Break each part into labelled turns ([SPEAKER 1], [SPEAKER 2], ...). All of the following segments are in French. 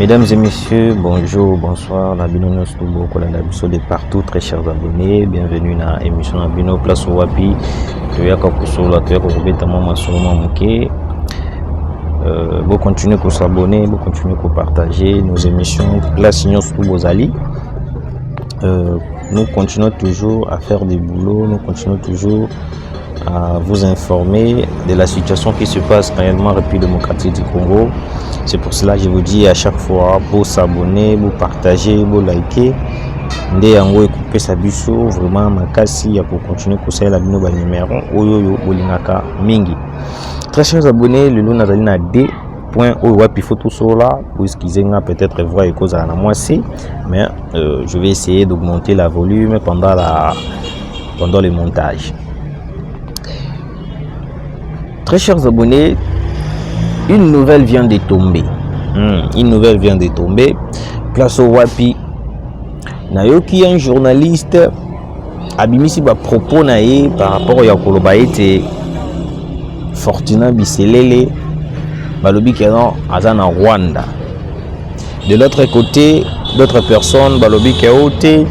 [SPEAKER 1] Mesdames et messieurs, bonjour, bonsoir, la bino stubo de partout, très chers abonnés, bienvenue dans l'émission Abino Place Wapi, Toyaka Kusola, Toyaka Kubeta Mama Soloma Mouké. Vous continuez à s'abonner, vous continuez à partager nos émissions Place Stubo Zali. Nous continuons toujours à faire des boulots, nous continuons toujours à vous informer de la situation qui se passe réellement en République démocratique du Congo. C'est pour cela que je vous dis à chaque fois pour s'abonner, pour partager, pour liker. Ndé yango écouper sa biso vraiment makasi ya pour continuer à la bino ba numéro oyo bolingaka mingi. Très chers abonnés, le lot nazali na D point oyo wapi photo sola pour excuser peut-être voir et cause à la moitié, mais je vais essayer d'augmenter la volume pendant le montage. Très chers abonnés, une nouvelle vient de tomber. Une nouvelle vient de tomber. Place au Wapi. Nayoki, un journaliste, abimisi ba propos nae par rapport à Yakoloba ete Fortuna Biselele, balobi kenan azana Rwanda. De l'autre côté, d'autres personnes, balobi keote,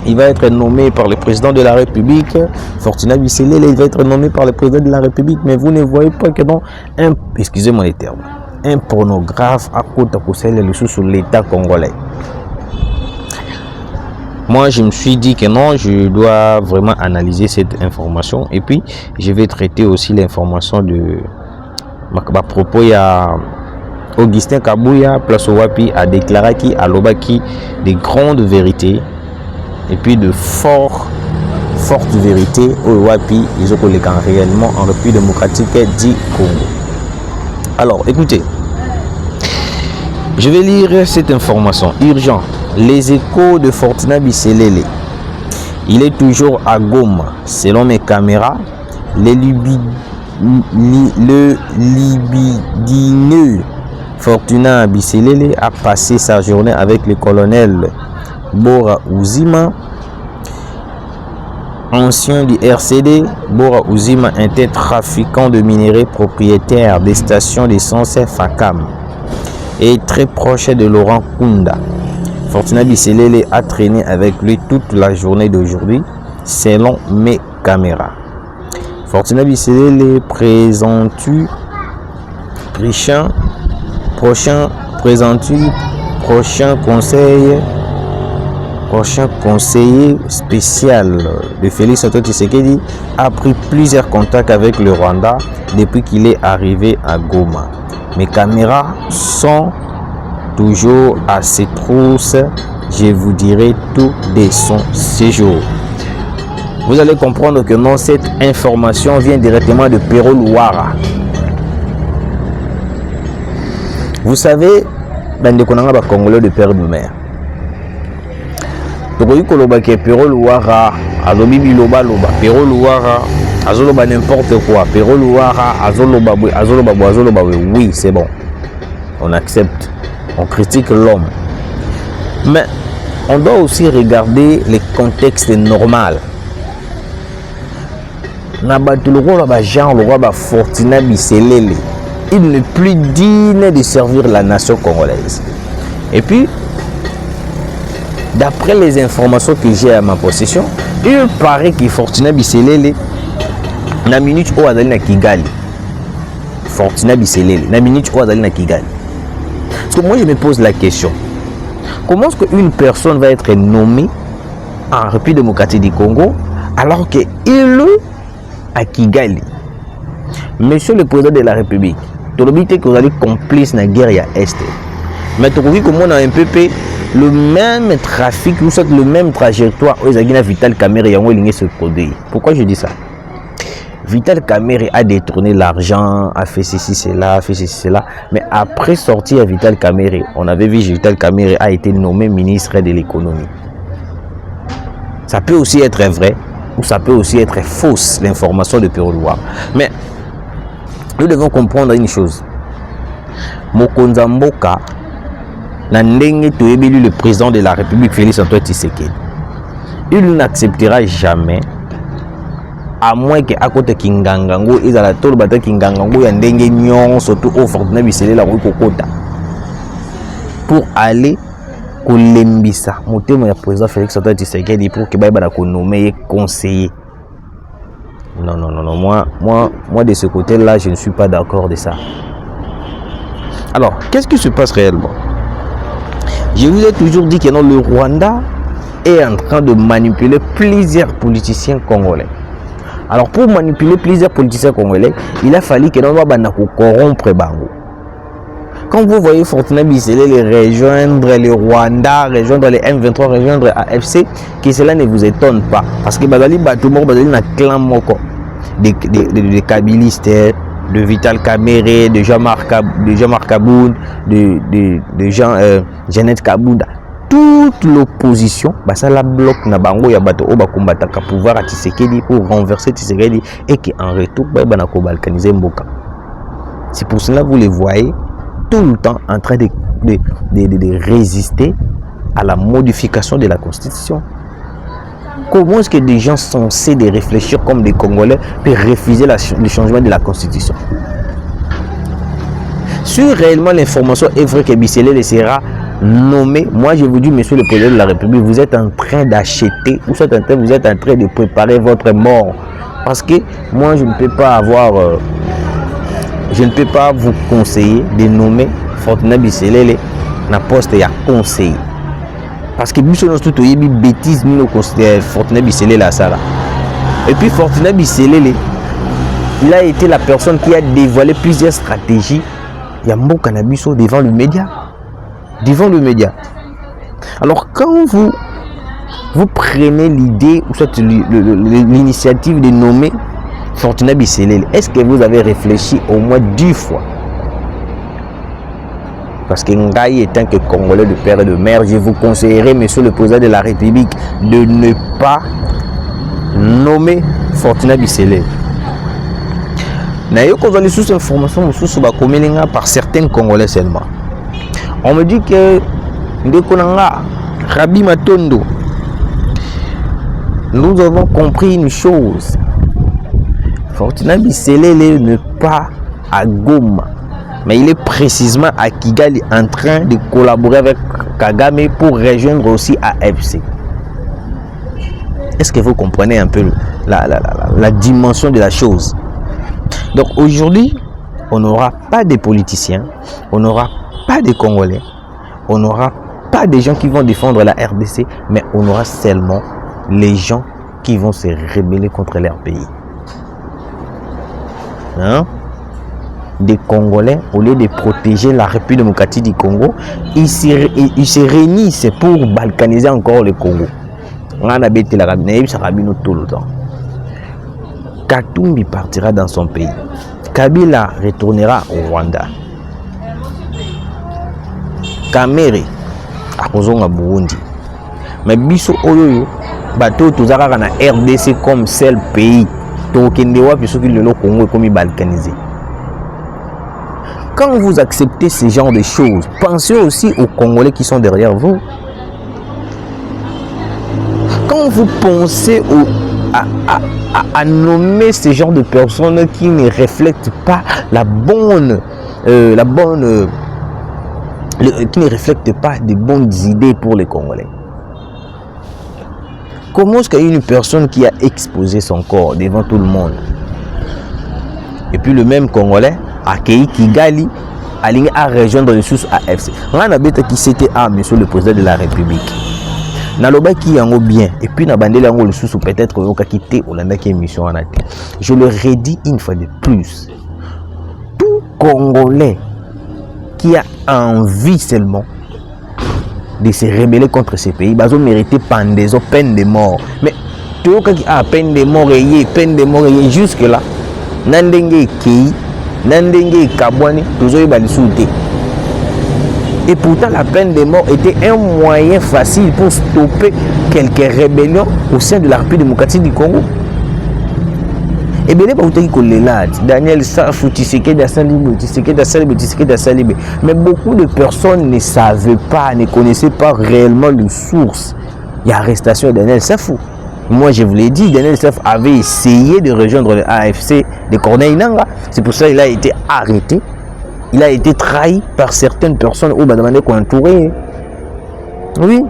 [SPEAKER 1] il va être nommé par le président de la République. Fortuna Biselele, il va être nommé par le président de la République. Mais vous ne voyez pas que non, excusez-moi les termes, un pornographe à côté de sur l'État congolais. Moi, je me suis dit que non, je dois vraiment analyser cette information. Et puis, je vais traiter aussi l'information de à propos. Il y a Augustin Kabouya, Place Wapi, a déclaré qu'il a l'obaki des grandes vérités. Et puis de fortes vérités au Wapi, ils ont réellement en République démocratique du Congo. Alors, écoutez, je vais lire cette information. Urgent, les échos de Fortuna Biselele. Il est toujours à Goma. Selon mes caméras, le libidineux Fortuna Biselele a passé sa journée avec le colonel Bora Ouzima, ancien du RCD. Bora Ouzima était trafiquant de minerais, propriétaire des stations d'essence Fakam et très proche de Laurent Kunda. Fortuna Biselele a traîné avec lui toute la journée d'aujourd'hui, selon mes caméras. Fortuna Biselele prochain conseiller spécial de Félix Antoine Tshisekedi a pris plusieurs contacts avec le Rwanda depuis qu'il est arrivé à Goma. Mes caméras sont toujours à ses trousses. Je vous dirai tout de son séjour. Vous allez comprendre que non, cette information vient directement de Pero Louara. Vous savez, dans le Congolais de Père de Mer. Tokoyi koloba ke Pero Louara azobi biloba loba, Pero Louara azoloba n'importe quoi, Pero Louara azoloba oui, c'est bon, on accepte, on critique l'homme, mais on doit aussi regarder le contexte normal. Nabatu lokola ba Jean lokola ba Fortuna Biselele, il n'est plus digne de servir la nation congolaise. Et puis d'après les informations que j'ai à ma possession, il paraît que Fortuna Biselele na minute au azali na Kigali. Fortuna Biselele na minute au azali na Kigali. Parce que moi je me pose la question, comment est-ce qu'une personne va être nommée en République démocratique du Congo alors qu'il est à Kigali? Monsieur le président de la République, tu as dit que vous allez complice dans la guerre à Est. Mais tu as vu comment on a un peu le même trafic, ou soit le même trajectoire aux Aguina Vital Kamere et se produire. Pourquoi je dis ça? Vital Kamere a détourné l'argent, a fait ceci, cela, a fait ceci, cela. Mais après sortir à Vital Kamere, on avait vu que Vital Kamere a été nommé ministre de l'économie. Ça peut aussi être vrai, ou ça peut aussi être fausse, l'information de Pero Louara. Mais nous devons comprendre une chose. Mokonza Mboka, le président de la République Félix Antoine Tshisekedi, il n'acceptera jamais, à moins que à côté Kingangango, ils allaient tout le bataille Kingangango, il y a un surtout au Fortuna Biselele la kokota. pour aller kolembisa motema ya président Félix Antoine Tshisekedi pour que baïba ko nommer conseiller. Non, moi de ce côté-là, je ne suis pas d'accord de ça. Alors, qu'est-ce qui se passe réellement? Je vous ai toujours dit que non, le Rwanda est en train de manipuler plusieurs politiciens congolais. Alors, pour manipuler plusieurs politiciens congolais, il a fallu que l'on va corrompre Bango. Quand vous voyez Fortuna Bisselele rejoindre le Rwanda, rejoindre les M23, rejoindre AFC, que cela ne vous étonne pas. Parce que Bazali Batoumor, Bazali n'a clan moko. Des kabilistes, de Vital Kamere, de Jean-Marc Kaboun, de Jeannette Kabounda. Toute l'opposition, ça la bloque na bango ya bato oba combattre pouvoir à Tshisekedi pour renverser Tshisekedi et qui en retour ba ko balkaniser Mboka. C'est pour cela que vous les voyez tout le temps en train de résister à la modification de la Constitution. Comment est-ce que des gens censés de réfléchir comme des Congolais peuvent refuser le changement de la Constitution? Si réellement l'information est vraie que Bisselele sera nommé, moi je vous dis, monsieur le président de la République, vous êtes en train d'acheter, vous êtes en train de préparer votre mort. Parce que moi je ne peux pas avoir... je ne peux pas vous conseiller de nommer Fortuna Bisselele na poste ya conseiller. Parce que nous tout une bêtise nous Fortuna Bisselele à ça là. Et puis Fortuna Bisselele, il a été la personne qui a dévoilé plusieurs stratégies. Il y a mon cannabis devant le média. Devant le média. Alors quand vous prenez l'idée ou soit l'initiative de nommer Fortuna Bisselele, est-ce que vous avez réfléchi au moins 10 fois? Parce que Ngaï étant que Congolais de père et de mère, je vous conseillerais, monsieur le président de la République, de ne pas nommer Fortuna Bisselele. N'ayez qu'aux sources d'informations par certains Congolais seulement. On me dit que Ndekonanga, Rabi Matondo, nous avons compris une chose. Fortuna Bisselele n'est pas à Goma, mais il est précisément à Kigali en train de collaborer avec Kagame pour rejoindre aussi AFC. Est-ce que vous comprenez un peu la dimension de la chose? Donc aujourd'hui, on n'aura pas de politiciens, on n'aura pas de Congolais, on n'aura pas des gens qui vont défendre la RDC, mais on aura seulement les gens qui vont se rebeller contre leur pays. Hein? Des Congolais, au lieu de protéger la République démocratique du Congo, ils se réunissent pour balkaniser encore le Congo. On a bêté la Rabine, ça rabine tout le temps. Katumbi partira dans son pays. Kabila retournera au Rwanda. Kamere à Burundi. Mais biso oyoyo, bateau tozaka na RDC comme seul pays. Tokendewa biso ki le Congo est comme balkanisé. Quand vous acceptez ce genre de choses, pensez aussi aux Congolais qui sont derrière vous. Quand vous pensez à nommer ce genre de personnes qui ne reflètent pas qui ne reflètent pas de bonnes idées pour les Congolais. Comment est-ce qu'il y a une personne qui a exposé son corps devant tout le monde et puis le même Congolais a accueilli Kigali aligné à rejoindre les sources AFC. On a bête qui c'était monsieur le président de la République. Naloba qui yango bien et puis na bandela yango le source peut-être qu'on a quitté Olanda qui émission en athée. Je le redis une fois de plus. Tout Congolais qui a envie seulement de se rebeller contre ces pays, ils ont mérité pendaison, peine de mort. Mais tout le qui a peine de mort et jusque là, Nandenge Kei, Nandenge Kabwani, tous eux ils sont soutenus. Et pourtant la peine de mort était un moyen facile pour stopper quelques rébellions au sein de la République démocratique du Congo. Et bien, Daniel Safou, Tshisekedi Salibé. Mais beaucoup de personnes ne savaient pas, ne connaissaient pas réellement les sources. Il y a arrestation de Daniel Safou. Moi, je vous l'ai dit, Daniel Safou avait essayé de rejoindre le AFC de Corneille Nangaa. C'est pour ça qu'il a été arrêté. il a été trahi par certaines personnes où demandé qu'on entourer. Oui.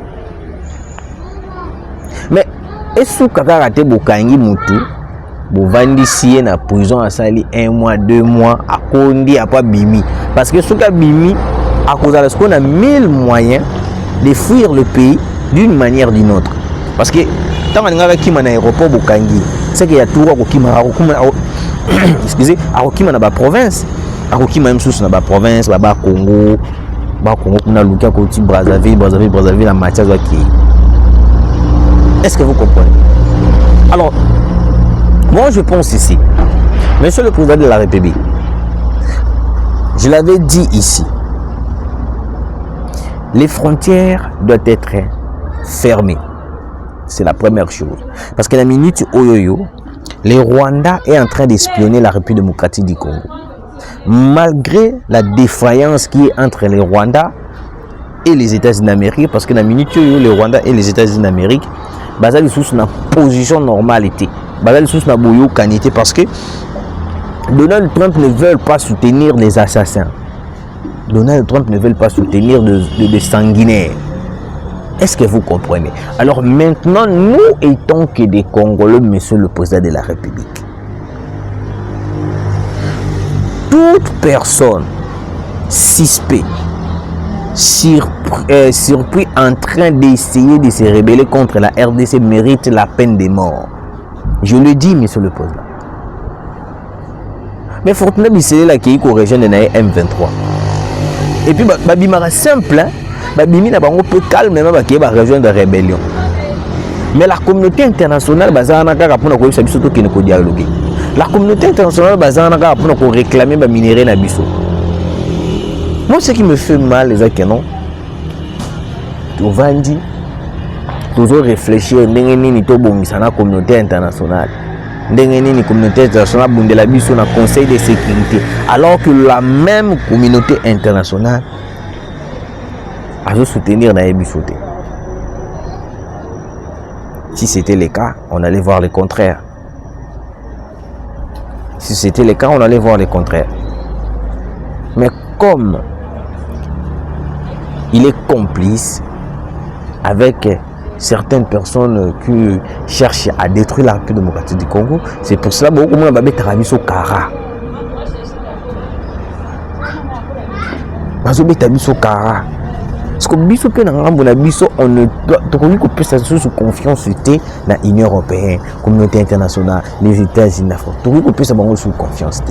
[SPEAKER 1] Mais est-ce que kaka raté bokangi mutu bovandi sié na prison à sali 1 mois 2 mois à kondi à pas bimi parce que ce bimi à cause de ce qu'on a 1000 moyens de fuir le pays d'une manière ou d'une autre parce que tant qu'on a kima na aéroport bokangi c'est qu'il y a tout excusez à kima na ba province à kima même sous na ba province ba Congo kuna luka koti Brazzaville la matière qui. Est-ce que vous comprenez? Alors, moi je pense ici, Monsieur le Président de la République, je l'avais dit ici, les frontières doivent être fermées. C'est la première chose. Parce que la minute Oyoyo, le Rwanda est en train d'espionner la République démocratique du Congo. Malgré la défaillance qui est entre les Rwandais et les États-Unis d'Amérique, parce que la minute Oyoyo, le Rwanda et les États-Unis d'Amérique, basal sous na position normalité, basal sous na boyo canité parce que Donald Trump ne veut pas soutenir les assassins. Donald Trump ne veut pas soutenir de sanguinaires. Est-ce que vous comprenez? Alors maintenant, nous étant que des Congolais, Monsieur le Président de la République, toute personne suspecte, surpris en train d'essayer de se rebeller contre la RDC mérite la peine de mort. Je le dis, Monsieur le Président. Mais Fortuna Bisséléla qui est région de M23. Et puis, Babimara simple, hein? Babimi n'a pas un peu calme, même qui est la région de rébellion. Mais la communauté internationale, la communauté internationale, pour réclamer les minéraux na biso. Moi, ce qui me fait mal, les amis, non, tu vas dire, toujours réfléchir, la communauté internationale. La communauté internationale de la biso na Conseil de sécurité, alors que la même communauté internationale a soutenir la bisoté. Si c'était le cas, on allait voir le contraire. Si c'était le cas, on allait voir le contraire. Mais comme il est complice avec certaines personnes qui cherchent à détruire la République démocratique du Congo, c'est pour cela que beaucoup de gens ont Kara. Parce que biso pe na ngambo na biso on ne tokoki kopesa sous confiance te na Union européenne, communauté internationale, les États-Unis, la France. Tokoki kopesa bango sous confiance te.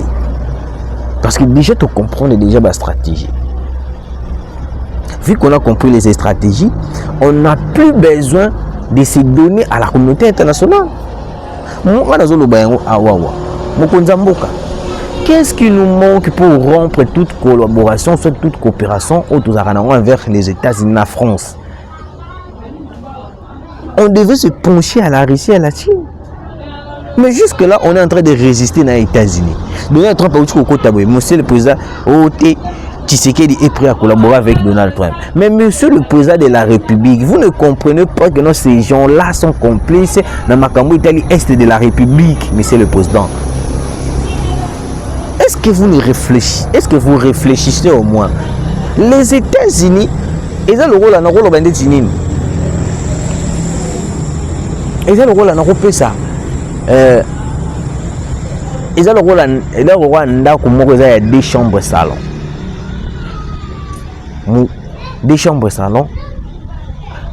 [SPEAKER 1] Parce que déjà tu comprends déjà la stratégie. Vu qu'on a compris les stratégies, on n'a plus besoin de se donner à la communauté internationale. Moi nazolo bayango awawa. Mokonza mboka. Qu'est-ce qui nous manque pour rompre toute collaboration, soit toute coopération envers les États-Unis et la France? On devait se pencher à la Russie et à la Chine. Mais jusque-là, on est en train de résister aux États-Unis. Donald Trump a dit, Monsieur le Président, Tshisekedi est prêt à collaborer avec Donald Trump. Mais Monsieur le Président de la République, vous ne comprenez pas que non, ces gens-là sont complices dans Makambo Italie Est de la République, Monsieur le Président. Est-ce que vous ne réfléchissez? Est-ce que vous réfléchissez au moins? Les États-Unis, ils ont le rôle à nos rôles des États-Unis. Ils ont le rôle à nos rôles ça. Ils ont le rôle à des chambres salon. Des chambres salon.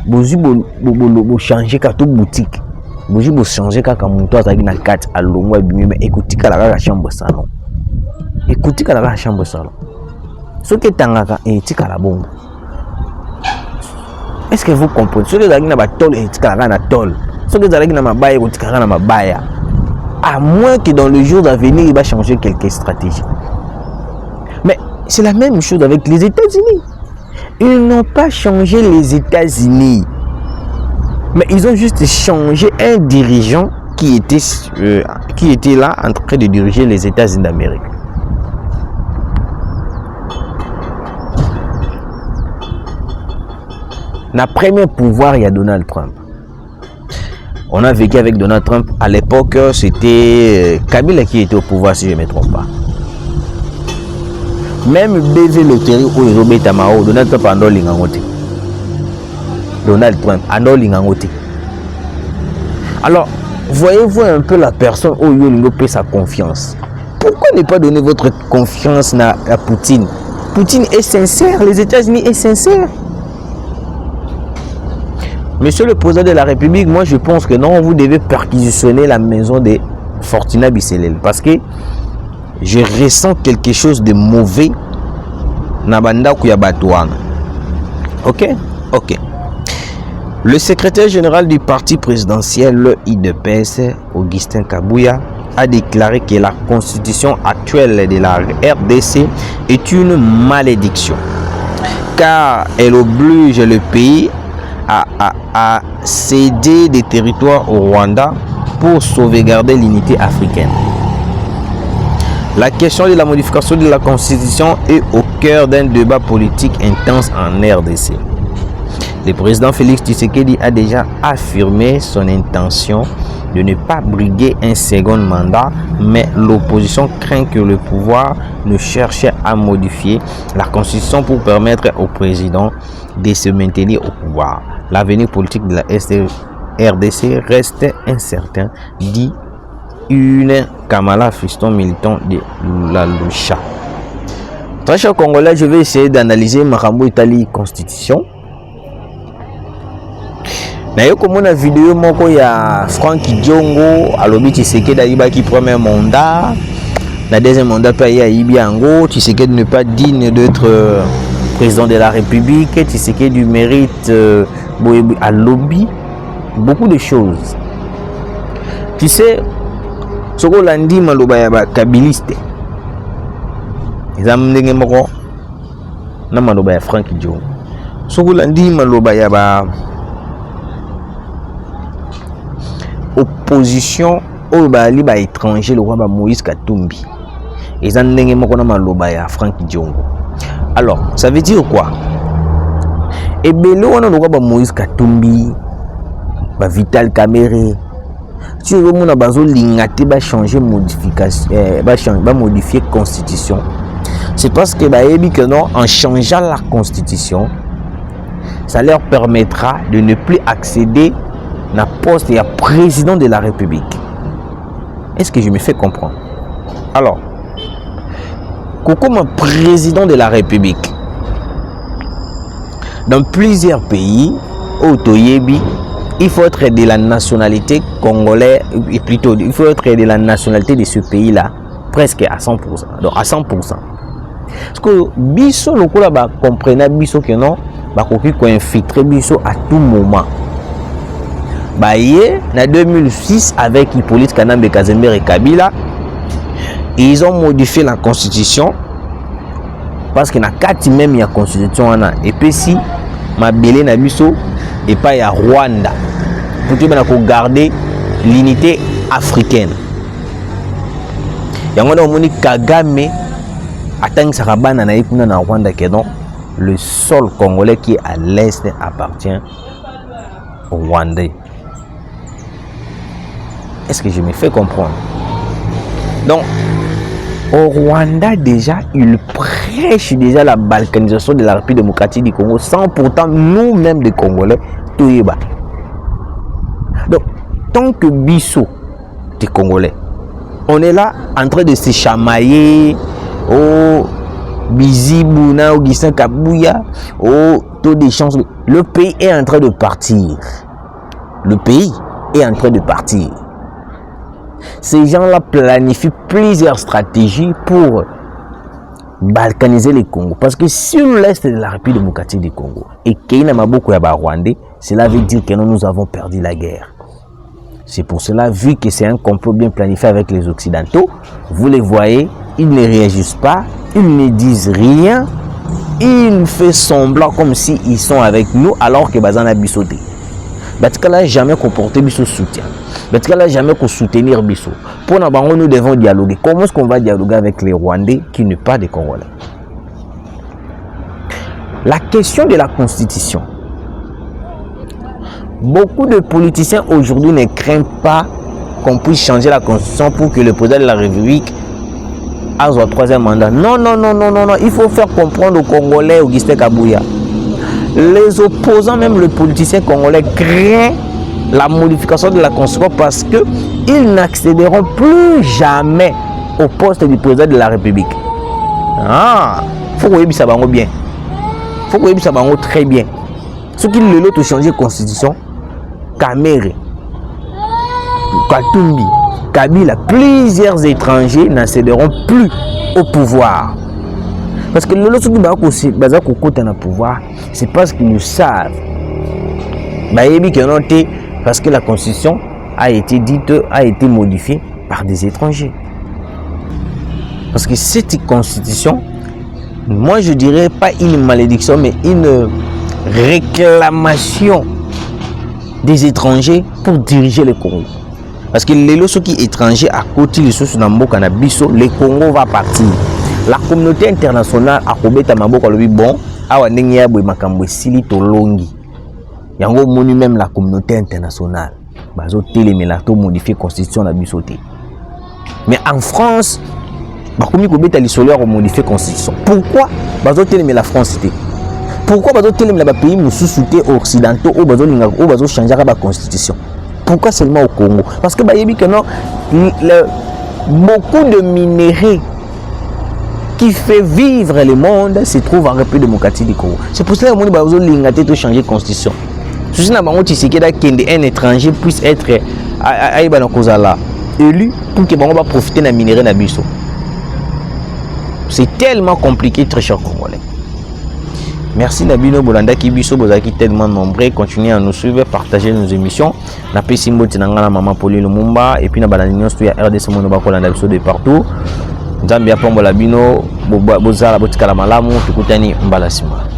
[SPEAKER 1] Vous changez toute boutique. Vous changez quand mon toit a une carte à l'eau, mais écoutez la chambre salon. Écoutez la chambre salon. Ce qui est en bon. Est-ce que vous comprenez? Ce qui est en tol et tol. Ce qui est en mabaya. À moins que dans le jour d'avenir, il va changer quelques stratégies. Mais c'est la même chose avec les États-Unis. Ils n'ont pas changé les États-Unis. Mais ils ont juste changé un dirigeant qui était là en train de diriger les États-Unis d'Amérique. Le premier pouvoir, il y a Donald Trump. On a vécu avec Donald Trump. À l'époque, c'était Kabila qui était au pouvoir, si je ne me trompe pas. Même BV loterie où ils ont mis Tamao, Donald Trump en Lingangote. Donald Trump en Lingangote. Alors, voyez-vous un peu la personne où il paie sa confiance. Pourquoi ne pas donner votre confiance à Poutine? Poutine est sincère, les États-Unis sont sincères. Monsieur le président de la République, moi je pense que non, vous devez perquisitionner la maison de Fortuna Bisselel parce que je ressens quelque chose de mauvais na banda Kouyabatouane. Ok? Ok. Le secrétaire général du parti présidentiel, le IDPS, Augustin Kabouya, a déclaré que la constitution actuelle de la RDC est une malédiction car elle oblige le pays à céder des territoires au Rwanda pour sauvegarder l'unité africaine. La question de la modification de la constitution est au cœur d'un débat politique intense en RDC. Le président Félix Tshisekedi a déjà affirmé son intention de ne pas briguer un second mandat, mais l'opposition craint que le pouvoir ne cherche à modifier la constitution pour permettre au président de se maintenir au pouvoir. L'avenir politique de la RDC reste incertain, dit une Kamala Fiston, militant de la Lucha. Très cher Congolais, je vais essayer d'analyser Marambo Italie Constitution. Mais comme on a vidéo moko ya Franck Diongo alobi Tshisekedi ayibaki premier mandat, la deuxième mandat pa ya Ibiango, Tshisekedi n'est pas digne d'être président de la République, Tshisekedi du mérite à lobby beaucoup de choses. Tu sais ce que l'on dit maloba ya ba kabiliste. Ezam ndenge moko na maloba ya Franck Diongo. Ce que l'on dit maloba ya ba opposition au bali ba étranger le roi ba Moïse Katumbi. Ezam ndenge moko na maloba ya Franck Diongo. Alors, ça veut dire quoi? Et bien, on a le roi Moïse Katumbi, Vital Kamere. Si on a besoin de changer modification, modifier constitution, c'est parce que non, en changeant la constitution, ça leur permettra de ne plus accéder à la poste de président de la République. Est-ce que je me fais comprendre? Alors, comme président de la République, dans plusieurs pays, au Toyebi, il faut être de la nationalité congolaise, et plutôt, il faut être de la nationalité de ce pays-là, presque à 100%. Donc à 100%. Parce que biso le coup là, comprenez biso que non, qu'on infiltrer biso à tout moment. En 2006, avec Hippolyte Kanambe Kazembe et Kabila, ils ont modifié la constitution parce que na kati même il y a constitution et puis si ma belé na biso et pas il y a Rwanda pour garder l'unité africaine. Il y a un Kagame attend sa rabana na ikuna na Rwanda que non, le sol congolais qui est à l'est appartient au Rwandais. Est-ce que je me fais comprendre? Donc au Rwanda déjà, il prêche déjà la balkanisation de la République démocratique du Congo sans pourtant nous-mêmes des Congolais tout y bas. Donc, tant que Bissot des Congolais, on est là en train de se chamailler au Bizibouna, au Augustin Kabouya, au taux d'échange. Le pays est en train de partir. Le pays est en train de partir. Ces gens-là planifient plusieurs stratégies pour balkaniser les Congo. Parce que sur l'est de la République démocratique du Congo, et qu'il y a beaucoup de Rwandais, cela veut dire que nous avons perdu la guerre. C'est pour cela, vu que c'est un complot bien planifié avec les Occidentaux, vous les voyez, ils ne réagissent pas, ils ne disent rien, ils font semblant comme s'ils sont avec nous, alors que Bazana Bissoté. Batikala jamais comporté Bissot soutien. Batikala jamais qu'on soutenir Bissot. Pour nous, nous devons dialoguer. Comment est-ce qu'on va dialoguer avec les Rwandais qui ne sont pas des Congolais? La question de la constitution. Beaucoup de politiciens aujourd'hui ne craignent pas qu'on puisse changer la constitution pour que le président de la République azwa troisième mandat. Non, non, non, non, non, non. Il faut faire comprendre aux Congolais, Augustin Kabouya. Les opposants, même les politiciens congolais, craignent la modification de la Constitution parce qu'ils n'accéderont plus jamais au poste du président de la République. Ah, il faut que vous ayez ça bien. Il faut que vous ayez ça très bien. Ce qui le lot de changer la Constitution, Kamere, Katumbi, Kabila, plusieurs étrangers n'accéderont plus au pouvoir. Parce que le lot de le pouvoir, c'est parce qu'ils le savent. Parce que la Constitution a été modifiée par des étrangers. Parce que cette Constitution, moi je dirais pas une malédiction, mais une réclamation des étrangers pour diriger le Congo. Parce que les lois qui étrangers à côté les sources dans le Congo va partir. La communauté internationale a kobeta maboko lobi bon awa ndenge ya boy makambo sili tolongi. Yango moni même la communauté internationale bazo télémela to modifier constitution na bisoté. Mais en France bakomi kobeta lisolo ya modifier constitution. Pourquoi bazo télémela la France té? Pourquoi bazo télémela ba pays mususu té occidentaux ou bazo linga ou bazo changer ba constitution? Pourquoi seulement au Congo? Parce que bayebi que non beaucoup de minerais qui fait vivre le monde se trouve en République démocratique du Congo. C'est pour cela que nous avons besoin de changer la constitution. Si nous avons qu'un étranger puisse être élu pour que nous profiter de la minerai na biso. C'est tellement compliqué, très cher Congolais. Merci Nabino Bolanda Kibiso, vous êtes tellement nombreux. Continuez à nous suivre, partager nos émissions. Na Pessimbo Tinangana Maman Poli Lumumba et puis na Bananion Stuya RDC Monoba Kolanda Biso de partout. Nzambi apombola bino bozala botikala malamu tukutani mbala sima.